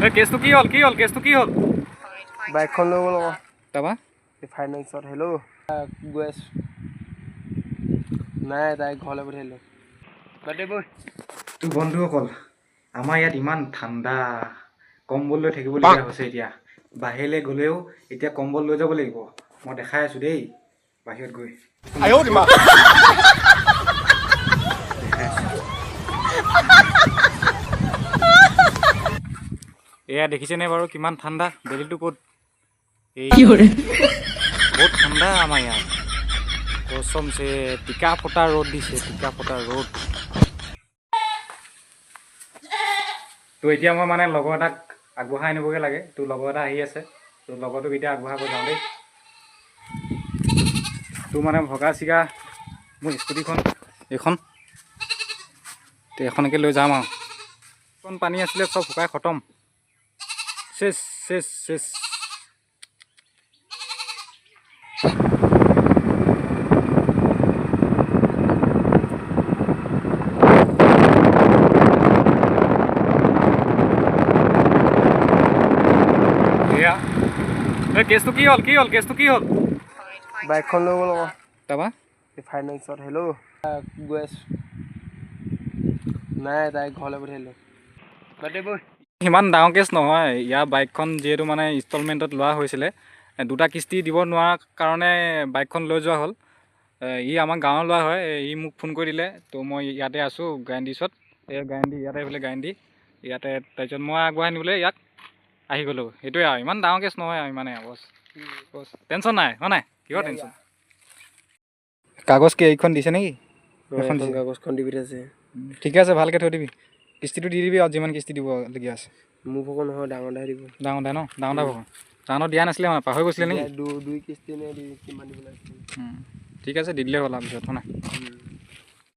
কেছটো কি হ'ল কেছটো কি হ'ল বাইকখন লৈ গ'ল আকৌ তাৰপৰা ফাইনেন্সত হেল্ল' গৈ আছোঁ নাই তাই ঘৰলৈ পঠিয়ালোঁ বাদে বৈ তো বন্ধুসকল আমাৰ ইয়াত ইমান ঠাণ্ডা কম্বল লৈ থাকিবলগীয়া হৈছে এতিয়া বাহিৰলৈ গ'লেও এতিয়া কম্বল লৈ যাব লাগিব মই দেখাই আছোঁ দেই বাহিৰত গৈ এয়া দেখিছেনে বাৰু কিমান ঠাণ্ডা দিল্লীটো ক'ত এই বহুত ঠাণ্ডা আমাৰ ইয়াত কসমছে টিকা ফটা ৰ'দ দিছে টিকা ফটা ৰ'দ তো এতিয়া মই মানে লগৰ এটাক আগবঢ়াই নিবগৈ লাগে তোৰ লগৰ এটা আহি আছে তোৰ লগৰটোক এতিয়া আগবঢ়াব যাওঁ দেই তোৰ মানে ভগা চিগা মোৰ স্কুটিখন এইখন তো এখনকে লৈ যাম আৰু অকণ পানী আছিলে চব শুকাই খতম চেচ চেচ চেচ কেছটো কি হ'ল কেছটো কি হ'ল বাইকখন লৈ গ'ল আকৌ তাৰপৰা ফাইনেন্সত হেল্ল' গৈ আছোঁ নাই তাই ঘৰলৈ পঠিয়ালোঁ বাদে বৈ সিমান ডাঙৰ কেছ নহয় ইয়াৰ বাইকখন যিহেতু মানে ইনষ্টলমেণ্টত লোৱা হৈছিলে দুটা কিস্তি দিব নোৱাৰা কাৰণে বাইকখন লৈ যোৱা হ'ল ই আমাৰ গাঁৱৰ লোৱা হয় ই মোক ফোন কৰি দিলে তো মই ইয়াতে আছোঁ গায়ন্দিছত এই গায়ন্দি ইয়াতে এইফালে গায়ন্দি ইয়াতে তাৰপিছত মই আগবঢ়াই নিবলৈ ইয়াক আহি গ'লোঁ সেইটোৱে আৰু ইমান ডাঙৰ কেছ নহয় আৰু ইমানে বছ টেনশ্যন নাই হয় নাই কিহৰ টেনশ্যন কাগজ কি এইখন দিছে নেকি এখন কাগজখন দি পঠিয়াইছে ঠিকে আছে ভালকৈ থৈ দিবি কিস্তিটো দি দিবি আৰু যিমান কিস্তি দিবলগীয়া আছে মোৰ ভাগৰ নহয় ডাঙৰ দাই দিব ডাঙৰ দাই ন ডাঙৰ দাই ভাগৰ ডাঙৰ দিয়া নাছিলে মানে পাহৰি গৈছিলে নেকি দুই কিস্তি নে কিমান দিব লাগিছিল ঠিক আছে দি দিলে হ'ল আৰু পিছত হয় নাই